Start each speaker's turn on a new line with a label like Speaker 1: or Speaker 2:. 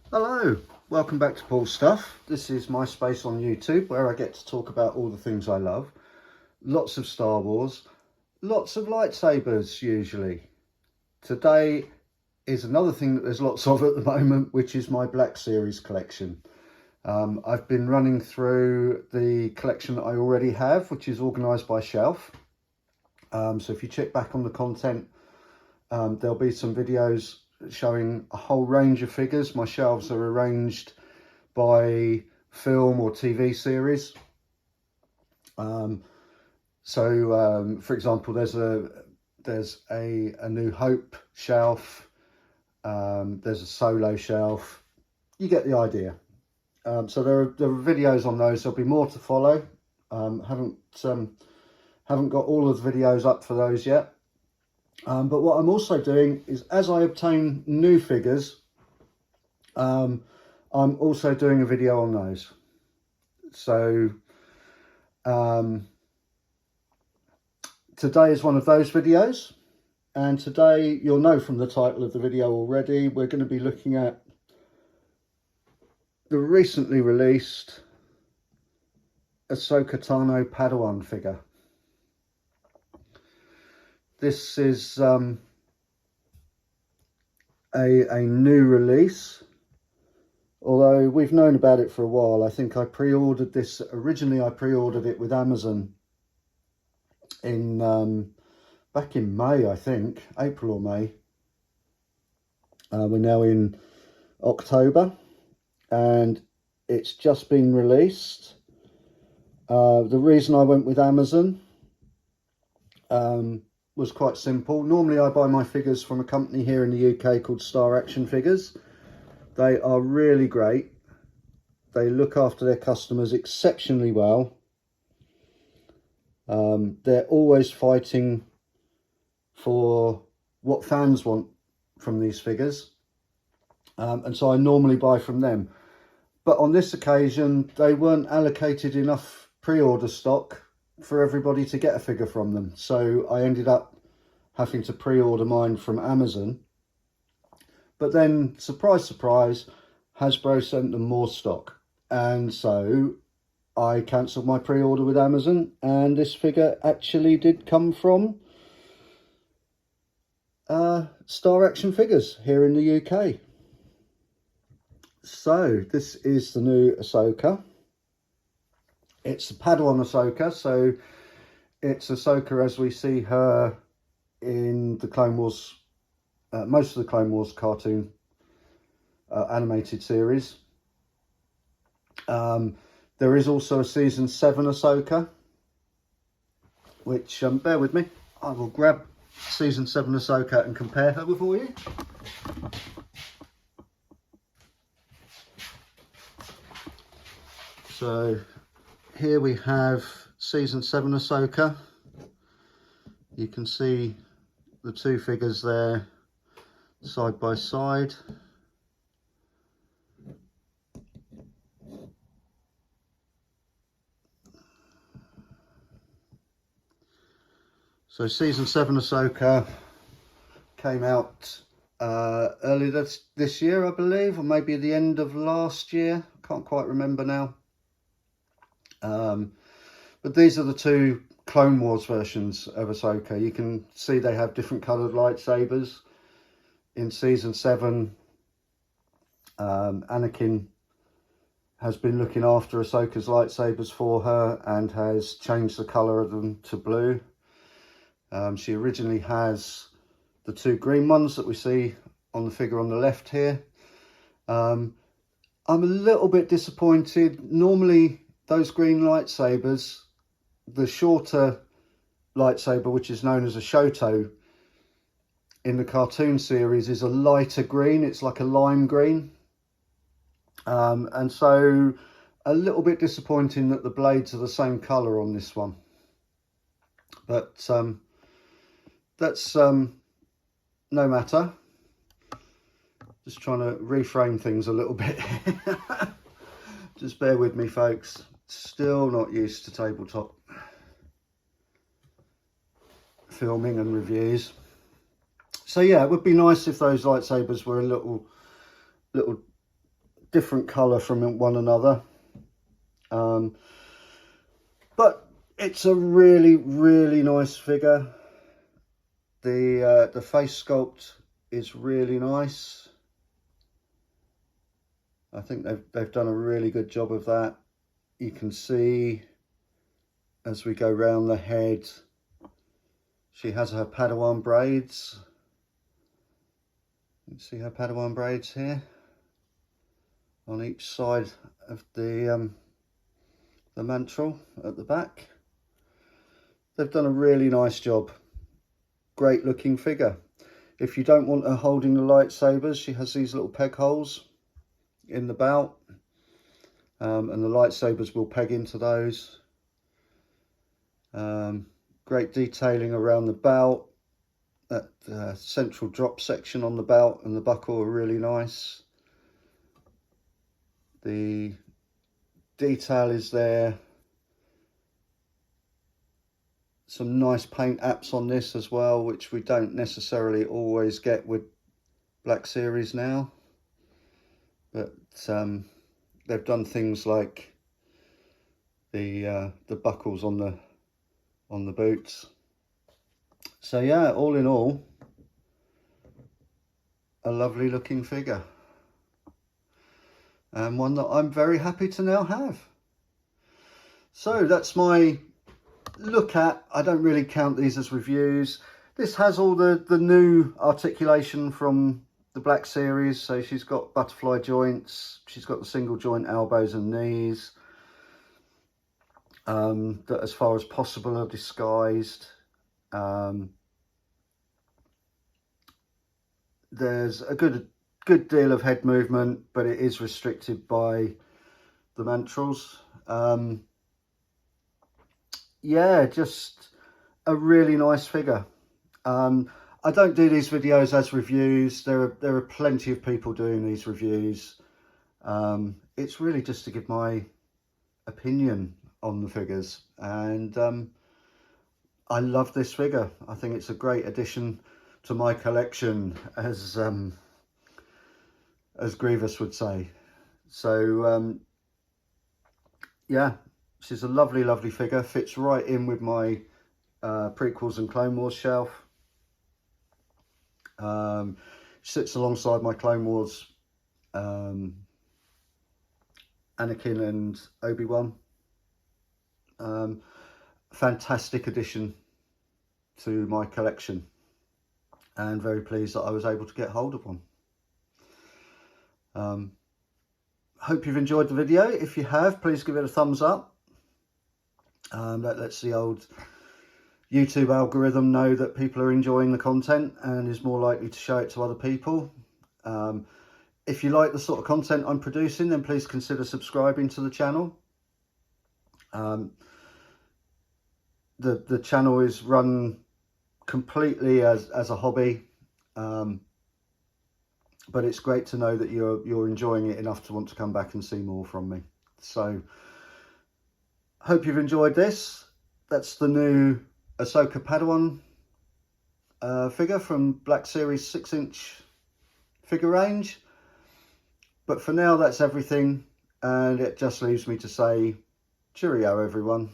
Speaker 1: Hello, welcome back to Paul's Stuff. This is my space on YouTube where I get to talk about all the things I love. Lots of Star Wars, lots of lightsabers usually. Today is another thing that there's lots of at the moment, which is my Black Series collection. I've been running through the collection that I already have, which is organised by shelf. So if you check back on the content, there'll be some videos showing a whole range of figures. My shelves are arranged by film or TV series. For example, there's a New Hope shelf. There's a Solo shelf. You get the idea. So there are videos on those. There'll be more to follow. Haven't got all of the videos up for those yet. But what I'm also doing is, as I obtain new figures, I'm also doing a video on those. So today is one of those videos, and today, you'll know from the title of the video already, we're going to be looking at the recently released Ahsoka Tano Padawan figure. This is a new release, although we've known about it for a while. I think I pre-ordered this, originally I pre-ordered it with Amazon in back in May, I think, April or May. We're now in October and it's just been released. The reason I went with Amazon was quite simple. Normally I buy my figures from a company here in the UK called Star Action Figures. They are really great. They look after their customers exceptionally well. They're always fighting for what fans want from these figures. And so I normally buy from them. But on this occasion, they weren't allocated enough pre-order stock for everybody to get a figure from them. So I ended up having to pre-order mine from Amazon. But then, surprise, surprise, Hasbro sent them more stock. And so I cancelled my pre-order with Amazon, and this figure actually did come from Star Action Figures here in the UK. So this is the new Ahsoka. It's the Padwan Ahsoka, so it's Ahsoka as we see her in the Clone Wars, most of the Clone Wars cartoon animated series. There is also a season 7 Ahsoka, which, bear with me, I will grab season 7 Ahsoka and compare her for you. So here we have season 7 Ahsoka. You can see the two figures there side by side. So season 7 Ahsoka came out earlier this year, I believe, or maybe at the end of last year. Can't quite remember now. But these are the two Clone Wars versions of Ahsoka. You can see they have different coloured lightsabers. In season 7, Anakin has been looking after Ahsoka's lightsabers for her and has changed the colour of them to blue. She originally has the two green ones that we see on the figure on the left here. I'm a little bit disappointed. Normally those green lightsabers, the shorter lightsaber, which is known as a Shoto in the cartoon series, is a lighter green. It's like a lime green. And so a little bit disappointing that the blades are the same colour on this one. But that's no matter. Just trying to reframe things a little bit. Just bear with me, folks. Still not used to tabletop filming and reviews. So yeah, it would be nice if those lightsabers were a little different colour from one another. But it's a really nice figure. The face sculpt is really nice. I think they've done a really good job of that. You can see as we go round the head, she has her Padawan braids. You can see her Padawan braids here on each side of the mantle at the back. They've done a really nice job. Great looking figure. If you don't want her holding the lightsabers, she has these little peg holes in the belt, and the lightsabers will peg into those. Great detailing around the belt. That central drop section on the belt and the buckle are really nice. The detail is there. Some nice paint apps on this as well, which we don't necessarily always get with Black Series now. But they've done things like the buckles on the boots. So yeah, all in all, a lovely looking figure, and one that I'm very happy to now have. So that's my look at. I don't really count these as reviews. This has all the new articulation from the Black Series. So she's got butterfly joints, she's got the single joint elbows and knees, that as far as possible are disguised. There's a good deal of head movement, but it is restricted by the mantles. Yeah, just a really nice figure. I don't do these videos as reviews. There are plenty of people doing these reviews. It's really just to give my opinion on the figures, and I love this figure. I think it's a great addition to my collection, as Grievous would say. So yeah, she's a lovely figure. Fits right in with my prequels and Clone Wars shelf. Sits alongside my Clone Wars Anakin and Obi-Wan. Fantastic addition to my collection, and very pleased that I was able to get hold of one. Hope you've enjoyed the video. If you have, please give it a thumbs up. That lets the old YouTube algorithm know that people are enjoying the content and is more likely to show it to other people. If you like the sort of content I'm producing, then please consider subscribing to the channel. The channel is run completely as a hobby, but it's great to know that you're enjoying it enough to want to come back and see more from me. So hope you've enjoyed this. That's the new Ahsoka Padawan figure from Black Series 6-inch figure range. But for now, that's everything, and it just leaves me to say cheerio, everyone.